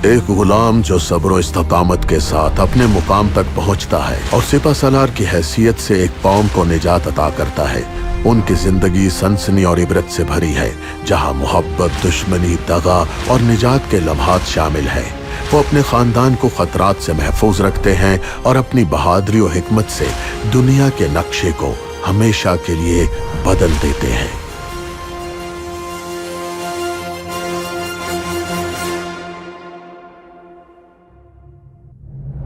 ایک غلام جو صبر و استقامت کے ساتھ اپنے مقام تک پہنچتا ہے اور سپہ سالار کی حیثیت سے ایک قوم کو نجات عطا کرتا ہے، ان کی زندگی سنسنی اور عبرت سے بھری ہے، جہاں محبت، دشمنی، دغا اور نجات کے لمحات شامل ہیں۔ وہ اپنے خاندان کو خطرات سے محفوظ رکھتے ہیں اور اپنی بہادری و حکمت سے دنیا کے نقشے کو ہمیشہ کے لیے بدل دیتے ہیں۔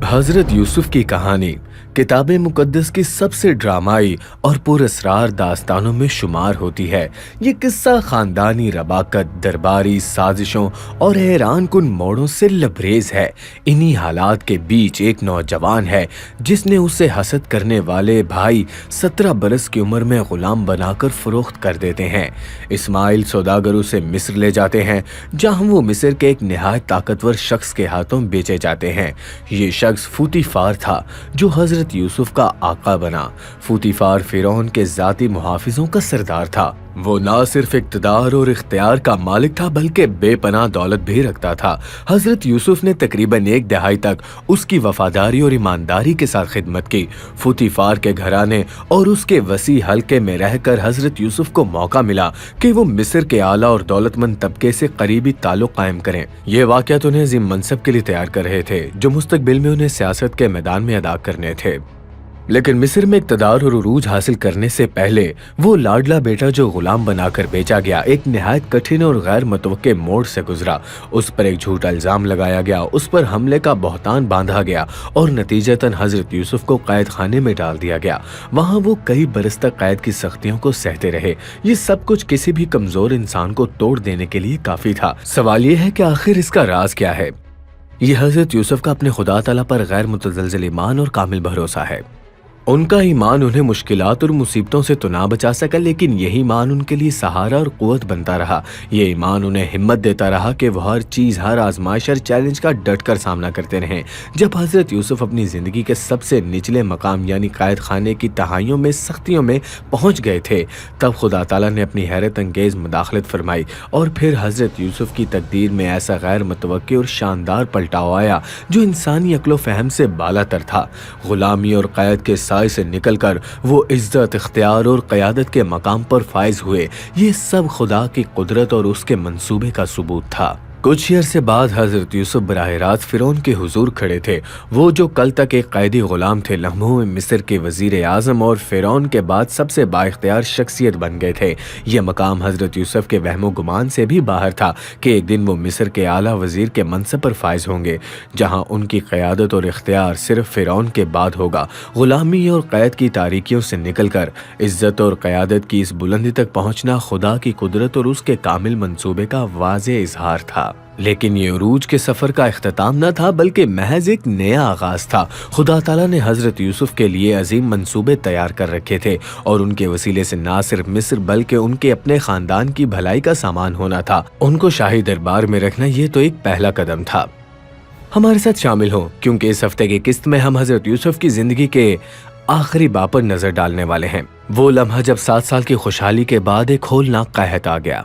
حضرت یوسف کی کہانی کتاب مقدس کی سب سے ڈرامائی اور پر اسرار داستانوں میں شمار ہوتی ہے۔ یہ قصہ خاندانی رباکت، درباری سازشوں اور حیران کن موڑوں سے لبریز ہے۔ انہی حالات کے بیچ ایک نوجوان ہے جس نے اسے حسد کرنے والے بھائی 17 برس کی عمر میں غلام بنا کر فروخت کر دیتے ہیں۔ اسماعیل سوداگر اسے مصر لے جاتے ہیں، جہاں وہ مصر کے ایک نہایت طاقتور شخص کے ہاتھوں بیچے جاتے ہیں۔ یہ شخص فوتیفار تھا جو حضرت یوسف کا آقا بنا۔ فوتیفار فرعون کے ذاتی محافظوں کا سردار تھا۔ وہ نہ صرف اقتدار اور اختیار کا مالک تھا بلکہ بے پناہ دولت بھی رکھتا تھا۔ حضرت یوسف نے تقریباً 1 دہائی تک اس کی وفاداری اور ایمانداری کے ساتھ خدمت کی۔ فوتیفار کے گھرانے اور اس کے وسیع حلقے میں رہ کر حضرت یوسف کو موقع ملا کہ وہ مصر کے اعلیٰ اور دولت مند طبقے سے قریبی تعلق قائم کریں۔ یہ واقعات انہیں عظیم منصب کے لیے تیار کر رہے تھے جو مستقبل میں انہیں سیاست کے میدان میں ادا کرنے تھے۔ لیکن مصر میں اقتدار اور عروج حاصل کرنے سے پہلے وہ لاڈلا بیٹا جو غلام بنا کر بیچا گیا ایک نہایت کٹھن اور غیر متوقع موڑ سے گزرا۔ اس پر ایک جھوٹا الزام لگایا گیا، اس پر حملے کا بہتان باندھا گیا اور نتیجتاً حضرت یوسف کو قید خانے میں ڈال دیا گیا۔ وہاں وہ کئی برس تک قید کی سختیوں کو سہتے رہے۔ یہ سب کچھ کسی بھی کمزور انسان کو توڑ دینے کے لیے کافی تھا۔ سوال یہ ہے کہ آخر اس کا راز کیا ہے؟ یہ حضرت یوسف کا اپنے خدا تعالیٰ پر غیر متزلزل ایمان اور کامل بھروسہ ہے۔ ان کا ایمان انہیں مشکلات اور مصیبتوں سے تو نہ بچا سکا، لیکن یہی ایمان ان کے لیے سہارا اور قوت بنتا رہا۔ یہ ایمان انہیں ہمت دیتا رہا کہ وہ ہر چیز، ہر آزمائش، ہر چیلنج کا ڈٹ کر سامنا کرتے رہیں۔ جب حضرت یوسف اپنی زندگی کے سب سے نچلے مقام یعنی قید خانے کی تہائیوں میں سختیوں میں پہنچ گئے تھے، تب خدا تعالیٰ نے اپنی حیرت انگیز مداخلت فرمائی اور پھر حضرت یوسف کی تقدیر میں ایسا غیر متوقع اور شاندار پلٹاؤ آیا جو انسانی عقل و فہم سے بالا تر تھا۔ غلامی اور قید کے سے نکل کر وہ عزت، اختیار اور قیادت کے مقام پر فائز ہوئے۔ یہ سب خدا کی قدرت اور اس کے منصوبے کا ثبوت تھا۔ کچھ ہی عرصے بعد حضرت یوسف براہ راست فرعون کے حضور کھڑے تھے۔ وہ جو کل تک ایک قیدی غلام تھے، لمحوں میں مصر کے وزیر اعظم اور فرعون کے بعد سب سے با اختیار شخصیت بن گئے تھے۔ یہ مقام حضرت یوسف کے وہم و گمان سے بھی باہر تھا کہ ایک دن وہ مصر کے اعلیٰ وزیر کے منصب پر فائز ہوں گے، جہاں ان کی قیادت اور اختیار صرف فرعون کے بعد ہوگا۔ غلامی اور قید کی تاریکیوں سے نکل کر عزت اور قیادت کی اس بلندی تک پہنچنا خدا کی قدرت اور اس کے کامل منصوبے کا واضح اظہار تھا۔ لیکن یہ عروج کے سفر کا اختتام نہ تھا بلکہ محض ایک نیا آغاز تھا۔ خدا تعالیٰ نے حضرت یوسف کے لیے عظیم منصوبے تیار کر رکھے تھے اور ان کے وسیلے سے نہ صرف مصر بلکہ ان کے اپنے خاندان کی بھلائی کا سامان ہونا تھا۔ ان کو شاہی دربار میں رکھنا یہ تو ایک پہلا قدم تھا۔ ہمارے ساتھ شامل ہوں کیونکہ اس ہفتے کی قسط میں ہم حضرت یوسف کی زندگی کے آخری باب پر نظر ڈالنے والے ہیں۔ وہ لمحہ جب 7 سال کی خوشحالی کے بعد ایک ہولناک قحط آ گیا۔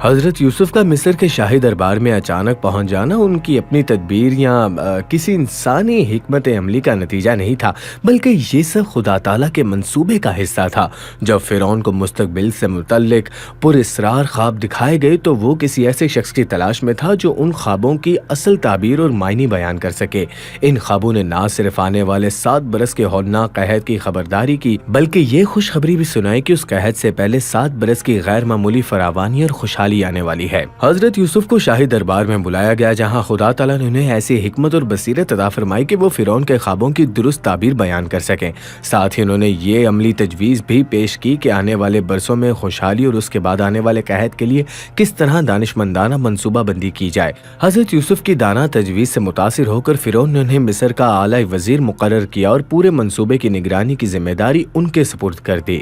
حضرت یوسف کا مصر کے شاہی دربار میں اچانک پہنچ جانا ان کی اپنی تدبیر یا کسی انسانی حکمت عملی کا نتیجہ نہیں تھا، بلکہ یہ سب خدا تعالیٰ کے منصوبے کا حصہ تھا۔ جب فرعون کو مستقبل سے متعلق پر اسرار خواب دکھائے گئے تو وہ کسی ایسے شخص کی تلاش میں تھا جو ان خوابوں کی اصل تعبیر اور معنی بیان کر سکے۔ ان خوابوں نے نہ صرف آنے والے 7 برس کے ہولناک قحط کی خبرداری کی بلکہ یہ خوشخبری بھی سنائی کہ اس قحط سے پہلے 7 برس کی غیر معمولی فراوانی اور خوشحالی آنے والی ہے۔ حضرت یوسف کو شاہی دربار میں بلایا گیا جہاں خدا تعالیٰ نے انہیں ایسی حکمت اور بصیرت عطا فرمائی کہ وہ فرعون کے خوابوں کی درست تعبیر بیان کر سکیں۔ ساتھ ہی انہوں نے یہ عملی تجویز بھی پیش کی کہ آنے والے برسوں میں خوشحالی اور اس کے بعد آنے والے قحط کے لیے کس طرح دانشمندانہ منصوبہ بندی کی جائے۔ حضرت یوسف کی دانا تجویز سے متاثر ہو کر فرعون نے انہیں مصر کا اعلیٰ وزیر مقرر کیا اور پورے منصوبے کی نگرانی کی ذمہ داری ان کے سپرد کر دی۔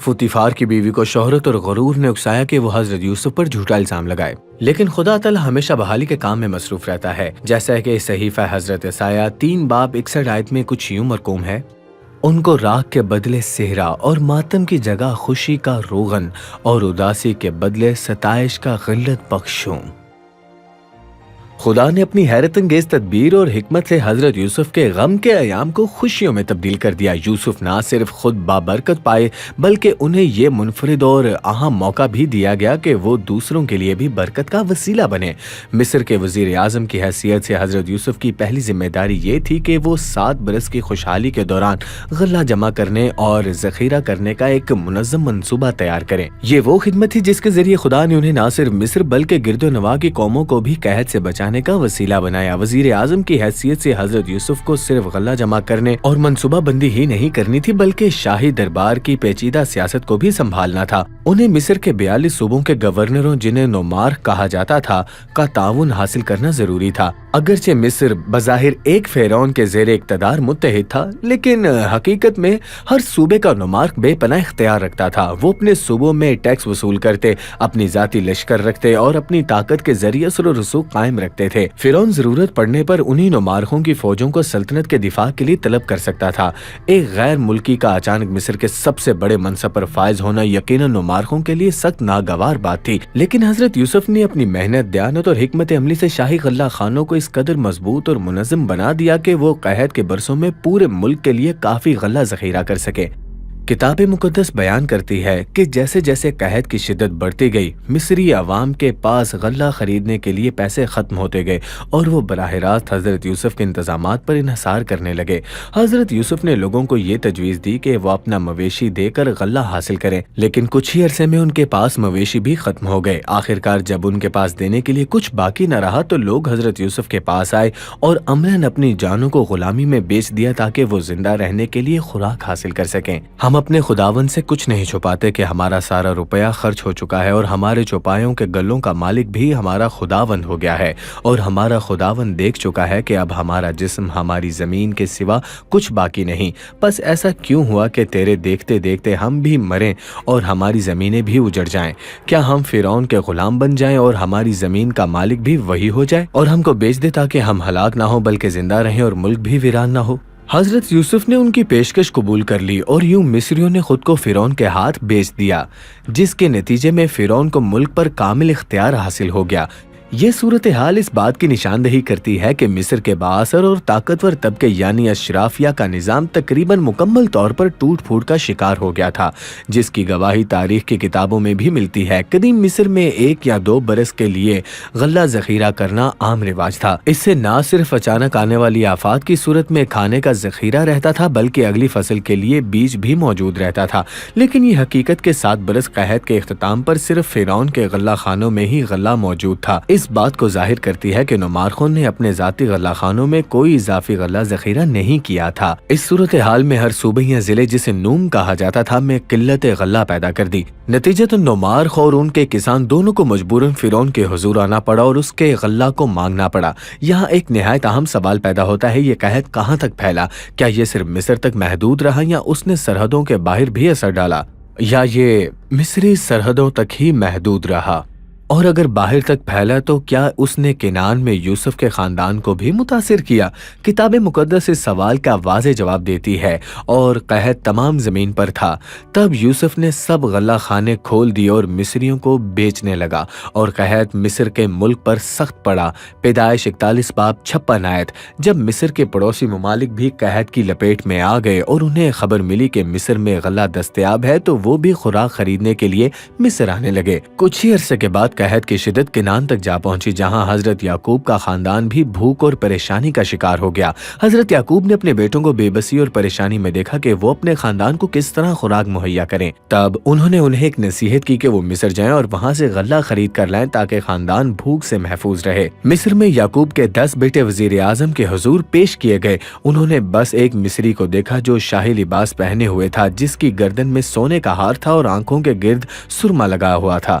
فوتیفار کی بیوی کو شہرت اور غرور نے اکسایا کہ وہ حضرت یوسف پر جھوٹا الزام لگائے، لیکن خدا تعالی ہمیشہ بحالی کے کام میں مصروف رہتا ہے، جیسا کہ صحیفہ حضرت عیسیٰ 3 باب 61 آیت میں کچھ یوں مرقوم ہے: ان کو راکھ کے بدلے صحرا اور ماتم کی جگہ خوشی کا روغن اور اداسی کے بدلے ستائش کا غلت بخشوں۔ خدا نے اپنی حیرت انگیز تدبیر اور حکمت سے حضرت یوسف کے غم کے ایام کو خوشیوں میں تبدیل کر دیا۔ یوسف نہ صرف خود بابرکت پائے بلکہ انہیں یہ منفرد اور اہم موقع بھی دیا گیا کہ وہ دوسروں کے لیے بھی برکت کا وسیلہ بنے۔ مصر کے وزیر اعظم کی حیثیت سے حضرت یوسف کی پہلی ذمہ داری یہ تھی کہ وہ 7 برس کی خوشحالی کے دوران غلہ جمع کرنے اور ذخیرہ کرنے کا ایک منظم منصوبہ تیار کریں۔ یہ وہ خدمت تھی جس کے ذریعے خدا نے انہیں نہ صرف مصر بلکہ گرد و نواح کی قوموں کو بھی قحط سے بچانے کا وسیلہ بنایا۔ وزیر اعظم کی حیثیت سے حضرت یوسف کو صرف غلہ جمع کرنے اور منصوبہ بندی ہی نہیں کرنی تھی بلکہ شاہی دربار کی پیچیدہ سیاست کو بھی سنبھالنا تھا۔ انہیں مصر کے 42 صوبوں کے گورنروں، جنہیں نومارخ کہا جاتا تھا، کا تعاون حاصل کرنا ضروری تھا۔ اگرچہ مصر بظاہر ایک فرعون کے زیر اقتدار متحد تھا، لیکن حقیقت میں ہر صوبے کا نومارخ بے پناہ اختیار رکھتا تھا۔ وہ اپنے صوبوں میں ٹیکس وصول کرتے، اپنی ذاتی لشکر رکھتے اور اپنی طاقت کے ذریعے اثر و رسوخ قائم رکھتے تھے۔ فرعون ضرورت پڑنے پر انہی نومارخوں کی فوجوں کو سلطنت کے دفاع کے لیے طلب کر سکتا تھا۔ ایک غیر ملکی کا اچانک مصر کے سب سے بڑے منصب پر فائز ہونا یقیناً نومارخوں کے لیے سخت ناگوار بات تھی، لیکن حضرت یوسف نے اپنی محنت، دیانت اور حکمت عملی سے شاہی غلہ خانوں کو اس قدر مضبوط اور منظم بنا دیا کہ وہ قحط کے برسوں میں پورے ملک کے لیے کافی غلہ ذخیرہ کر سکے۔ کتاب مقدس بیان کرتی ہے کہ جیسے جیسے قحط کی شدت بڑھتی گئی، مصری عوام کے پاس غلہ خریدنے کے لیے پیسے ختم ہوتے گئے اور وہ براہ راست حضرت یوسف کے انتظامات پر انحصار کرنے لگے۔ حضرت یوسف نے لوگوں کو یہ تجویز دی کہ وہ اپنا مویشی دے کر غلہ حاصل کریں، لیکن کچھ ہی عرصے میں ان کے پاس مویشی بھی ختم ہو گئے۔ آخرکار جب ان کے پاس دینے کے لیے کچھ باقی نہ رہا تو لوگ حضرت یوسف کے پاس آئے اور عملاً اپنی جانوں کو غلامی میں بیچ دیا تاکہ وہ زندہ رہنے کے لیے خوراک حاصل کر سکیں۔ ہم اپنے خداوند سے کچھ نہیں چھپاتے کہ ہمارا سارا روپیہ خرچ ہو چکا ہے اور ہمارے چوپایوں کے گلوں کا مالک بھی ہمارا خداوند ہو گیا ہے، اور ہمارا خداوند دیکھ چکا ہے کہ اب ہمارا جسم ہماری زمین کے سوا کچھ باقی نہیں۔ بس ایسا کیوں ہوا کہ تیرے دیکھتے دیکھتے ہم بھی مریں اور ہماری زمینیں بھی اجڑ جائیں؟ کیا ہم فرعون کے غلام بن جائیں اور ہماری زمین کا مالک بھی وہی ہو جائے اور ہم کو بیچ دے تاکہ ہم ہلاک نہ ہو بلکہ زندہ رہیں اور ملک بھی ویران نہ ہو؟ حضرت یوسف نے ان کی پیشکش قبول کر لی اور یوں مصریوں نے خود کو فرعون کے ہاتھ بیچ دیا، جس کے نتیجے میں فرعون کو ملک پر کامل اختیار حاصل ہو گیا۔ یہ صورتحال اس بات کی نشاندہی کرتی ہے کہ مصر کے بااثر اور طاقتور طبقے یعنی اشرافیہ کا نظام تقریباً مکمل طور پر ٹوٹ پھوٹ کا شکار ہو گیا تھا، جس کی گواہی تاریخ کی کتابوں میں بھی ملتی ہے۔ قدیم مصر میں 1 یا 2 برس کے لیے غلہ ذخیرہ کرنا عام رواج تھا۔ اس سے نہ صرف اچانک آنے والی آفات کی صورت میں کھانے کا ذخیرہ رہتا تھا بلکہ اگلی فصل کے لیے بیج بھی موجود رہتا تھا۔ لیکن یہ حقیقت کہ 7 برس قحط کے اختتام پر صرف فرعون کے غلہ خانوں میں ہی غلہ موجود تھا، اس بات کو ظاہر کرتی ہے کہ نومارخوں نے اپنے ذاتی غلہ خانوں میں کوئی اضافی غلہ ذخیرہ نہیں کیا تھا۔ اس صورتحال میں ہر صوبے یا ضلع جسے نوم کہا جاتا تھا میں قلت غلہ پیدا کر دی۔ نتیجتاً نومارخ اور ان کے کسان دونوں کو مجبوراً فرعون کے حضور آنا پڑا اور اس کے غلہ کو مانگنا پڑا۔ یہاں ایک نہایت اہم سوال پیدا ہوتا ہے، یہ قحط کہاں تک پھیلا؟ کیا یہ صرف مصر تک محدود رہا یا اس نے سرحدوں کے باہر بھی اثر ڈالا، یا یہ مصری سرحدوں تک ہی محدود رہا؟ اور اگر باہر تک پھیلا تو کیا اس نے کنعان میں یوسف کے خاندان کو بھی متاثر کیا؟ کتاب مقدس اس سوال کا واضح جواب دیتی ہے، اور قحط تمام زمین پر تھا۔ تب یوسف نے سب غلہ خانے کھول دیے اور مصریوں کو بیچنے لگا، اور قحط مصر کے ملک پر سخت پڑا۔ پیدائش 41 باب 56 آیت۔ جب مصر کے پڑوسی ممالک بھی قحط کی لپیٹ میں آ گئے اور انہیں خبر ملی کہ مصر میں غلہ دستیاب ہے تو وہ بھی خوراک خریدنے کے لیے مصر آنے لگے۔ کچھ ہی عرصے کے بعد قحط کی شدت کنعان تک جا پہنچی، جہاں حضرت یعقوب کا خاندان بھی بھوک اور پریشانی کا شکار ہو گیا۔ حضرت یعقوب نے اپنے بیٹوں کو بے بسی اور پریشانی میں دیکھا کہ وہ اپنے خاندان کو کس طرح خوراک مہیا کریں۔ تب انہوں نے انہیں ایک نصیحت کی کہ وہ مصر جائیں اور وہاں سے غلہ خرید کر لائیں تاکہ خاندان بھوک سے محفوظ رہے۔ مصر میں یعقوب کے 10 بیٹے وزیر اعظم کے حضور پیش کیے گئے۔ انہوں نے بس ایک مصری کو دیکھا جو شاہی لباس پہنے ہوئے تھا، جس کی گردن میں سونے کا ہار تھا اور آنکھوں کے گرد سرما لگا ہوا تھا،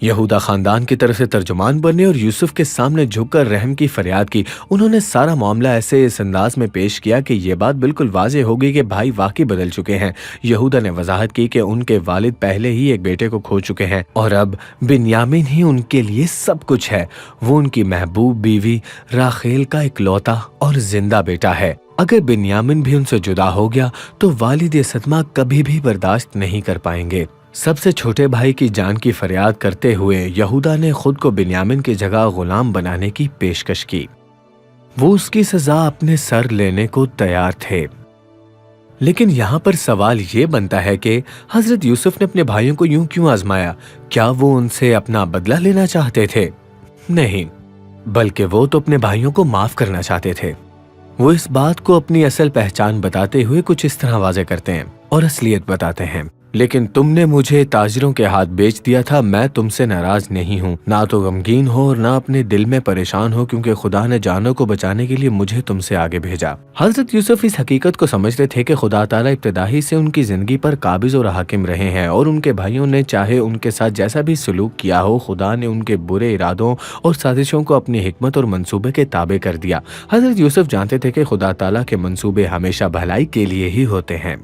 یہودا خاندان کی طرف سے ترجمان بنے اور یوسف کے سامنے جھک کر رحم کی فریاد کی۔ انہوں نے سارا معاملہ ایسے اس انداز میں پیش کیا کہ یہ بات بالکل واضح ہو گئی کہ بھائی واقعی بدل چکے ہیں۔ یہودا نے وضاحت کی کہ ان کے والد پہلے ہی ایک بیٹے کو کھو چکے ہیں اور اب بنیامین ہی ان کے لیے سب کچھ ہے۔ وہ ان کی محبوب بیوی راخیل کا اکلوتا اور زندہ بیٹا ہے۔ اگر بنیامین بھی ان سے جدا ہو گیا تو والد یہ صدمہ کبھی بھی برداشت نہیں کر پائیں گے۔ سب سے چھوٹے بھائی کی جان کی فریاد کرتے ہوئے یہودا نے خود کو بنیامین کی جگہ غلام بنانے کی پیشکش کی۔ وہ اس کی سزا اپنے سر لینے کو تیار تھے۔ لیکن یہاں پر سوال یہ بنتا ہے کہ حضرت یوسف نے اپنے بھائیوں کو یوں کیوں آزمایا؟ کیا وہ ان سے اپنا بدلہ لینا چاہتے تھے؟ نہیں، بلکہ وہ تو اپنے بھائیوں کو معاف کرنا چاہتے تھے۔ وہ اس بات کو اپنی اصل پہچان بتاتے ہوئے کچھ اس طرح واضح کرتے ہیں اور اصلیت بتاتے ہیں۔ لیکن تم نے مجھے تاجروں کے ہاتھ بیچ دیا تھا، میں تم سے ناراض نہیں ہوں، نہ تو غمگین ہو اور نہ اپنے دل میں پریشان ہو، کیونکہ خدا نے جانوں کو بچانے کے لیے مجھے تم سے آگے بھیجا۔ حضرت یوسف اس حقیقت کو سمجھتے تھے کہ خدا تعالیٰ ابتدائی سے ان کی زندگی پر قابض اور حاکم رہے ہیں، اور ان کے بھائیوں نے چاہے ان کے ساتھ جیسا بھی سلوک کیا ہو، خدا نے ان کے برے ارادوں اور سازشوں کو اپنی حکمت اور منصوبے کے تابع کر دیا۔ حضرت یوسف جانتے تھے کہ خدا تعالیٰ کے منصوبے ہمیشہ بھلائی کے لیے ہی ہوتے ہیں۔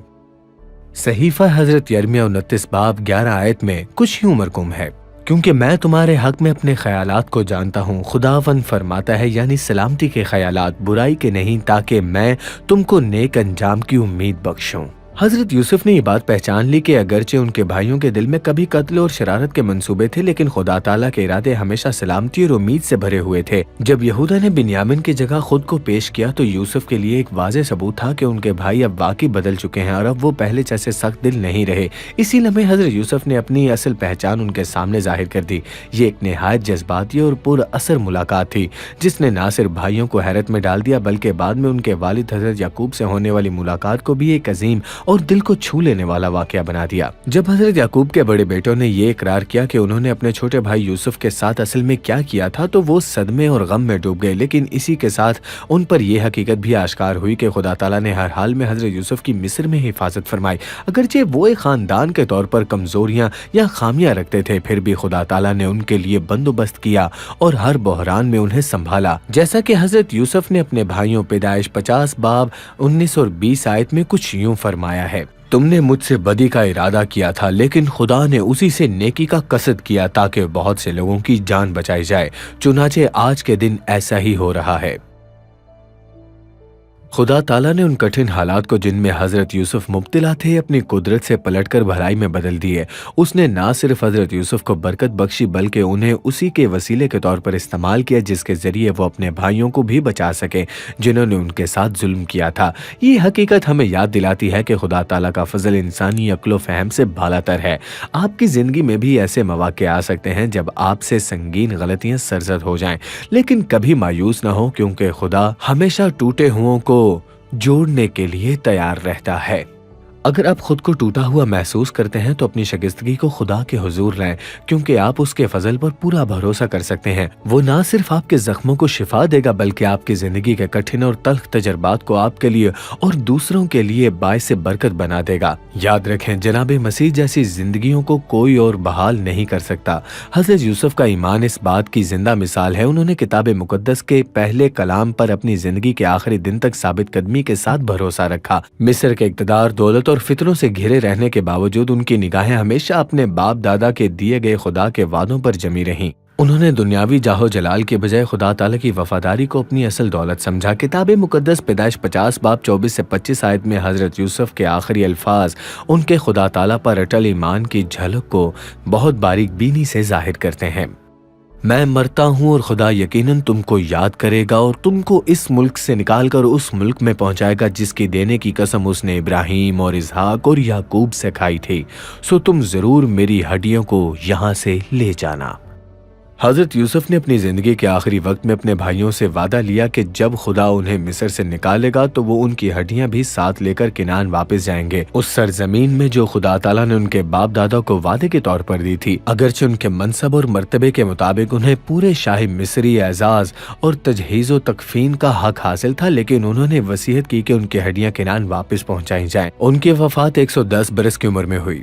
صحیفہ حضرت یرمیہ 29 باب 11 آیت میں کچھ یوں مرقوم ہے، کیونکہ میں تمہارے حق میں اپنے خیالات کو جانتا ہوں، خداوند فرماتا ہے، یعنی سلامتی کے خیالات، برائی کے نہیں، تاکہ میں تم کو نیک انجام کی امید بخشوں۔ حضرت یوسف نے یہ بات پہچان لی کہ اگرچہ ان کے بھائیوں کے دل میں کبھی قتل اور شرارت کے منصوبے تھے، لیکن خدا تعالیٰ کے ارادے ہمیشہ سلامتی اور امید سے بھرے ہوئے تھے۔ جب یہودا نے بنیامین کی جگہ خود کو پیش کیا تو یوسف کے لیے ایک واضح ثبوت تھا کہ ان کے بھائی اب واقعی بدل چکے ہیں اور اب وہ پہلے جیسے سخت دل نہیں رہے۔ اسی لمحے حضرت یوسف نے اپنی اصل پہچان ان کے سامنے ظاہر کر دی۔ یہ ایک نہایت جذباتی اور پر اثر ملاقات تھی، جس نے نہ صرف بھائیوں کو حیرت میں ڈال دیا بلکہ بعد میں ان کے والد حضرت یعقوب سے ہونے والی ملاقات کو بھی ایک عظیم اور دل کو چھو لینے والا واقعہ بنا دیا۔ جب حضرت یعقوب کے بڑے بیٹوں نے یہ اقرار کیا کہ انہوں نے اپنے چھوٹے بھائی یوسف کے ساتھ اصل میں کیا کیا تھا تو وہ صدمے اور غم میں ڈوب گئے، لیکن اسی کے ساتھ ان پر یہ حقیقت بھی آشکار ہوئی کہ خدا تعالیٰ نے ہر حال میں حضرت یوسف کی مصر میں حفاظت فرمائی۔ اگرچہ وہ ایک خاندان کے طور پر کمزوریاں یا خامیاں رکھتے تھے، پھر بھی خدا تعالیٰ نے ان کے لیے بندوبست کیا اور ہر بحران میں انہیں سنبھالا، جیسا کہ حضرت یوسف نے اپنے بھائیوں پیدائش 50 باب 19 اور 20 آیت میں کچھ یوں فرمایا ہے، تم نے مجھ سے بدی کا ارادہ کیا تھا، لیکن خدا نے اسی سے نیکی کا قصد کیا تاکہ بہت سے لوگوں کی جان بچائی جائے، چنانچہ آج کے دن ایسا ہی ہو رہا ہے۔ خدا تعالیٰ نے ان کٹھن حالات کو جن میں حضرت یوسف مبتلا تھے اپنی قدرت سے پلٹ کر بھلائی میں بدل دیے۔ اس نے نہ صرف حضرت یوسف کو برکت بخشی بلکہ انہیں اسی کے وسیلے کے طور پر استعمال کیا جس کے ذریعے وہ اپنے بھائیوں کو بھی بچا سکے جنہوں نے ان کے ساتھ ظلم کیا تھا۔ یہ حقیقت ہمیں یاد دلاتی ہے کہ خدا تعالیٰ کا فضل انسانی عقل و فہم سے بالا تر ہے۔ آپ کی زندگی میں بھی ایسے مواقع آ سکتے ہیں جب آپ سے سنگین غلطیاں سرزد ہو جائیں، لیکن کبھی مایوس نہ ہو، کیونکہ خدا ہمیشہ ٹوٹے ہوں کو جوڑنے کے لیے تیار رہتا ہے۔ اگر آپ خود کو ٹوٹا ہوا محسوس کرتے ہیں تو اپنی شکستگی کو خدا کے حضور لائیں، کیونکہ آپ اس کے فضل پر پورا بھروسہ کر سکتے ہیں۔ وہ نہ صرف آپ کے زخموں کو شفا دے گا بلکہ آپ کی زندگی کے کٹھن اور تلخ تجربات کو آپ کے لیے اور دوسروں کے لیے باعث برکت بنا دے گا۔ یاد رکھیں، جناب مسیح جیسی زندگیوں کو کوئی اور بحال نہیں کر سکتا۔ حضرت یوسف کا ایمان اس بات کی زندہ مثال ہے۔ انہوں نے کتاب مقدس کے پہلے کلام پر اپنی زندگی کے آخری دن تک ثابت قدمی کے ساتھ بھروسہ رکھا۔ مصر کے اقتدار، دولت اور فتنوں سے گھرے رہنے کے باوجود ان کی نگاہیں ہمیشہ اپنے باپ دادا کے دیے گئے خدا کے وعدوں پر جمی رہیں۔ انہوں نے دنیاوی جاہو جلال کے بجائے خدا تعالیٰ کی وفاداری کو اپنی اصل دولت سمجھا۔ کتاب مقدس پیدائش 50 باب 24 سے 25 آیت میں حضرت یوسف کے آخری الفاظ ان کے خدا تعالیٰ پر اٹل ایمان کی جھلک کو بہت باریک بینی سے ظاہر کرتے ہیں۔ میں مرتا ہوں اور خدا یقیناً تم کو یاد کرے گا اور تم کو اس ملک سے نکال کر اس ملک میں پہنچائے گا جس کی دینے کی قسم اس نے ابراہیم اور اسحاق اور یعقوب سے کھائی تھی، سو تم ضرور میری ہڈیوں کو یہاں سے لے جانا۔ حضرت یوسف نے اپنی زندگی کے آخری وقت میں اپنے بھائیوں سے وعدہ لیا کہ جب خدا انہیں مصر سے نکالے گا تو وہ ان کی ہڈیاں بھی ساتھ لے کر کنعان واپس جائیں گے، اس سرزمین میں جو خدا تعالیٰ نے ان کے باپ دادا کو وعدے کے طور پر دی تھی۔ اگرچہ ان کے منصب اور مرتبے کے مطابق انہیں پورے شاہی مصری اعزاز اور تجہیز و تکفین کا حق حاصل تھا، لیکن انہوں نے وصیت کی کہ ان کی ہڈیاں کنعان واپس پہنچائی جائیں۔ ان کی وفات 110 برس کی عمر میں ہوئی۔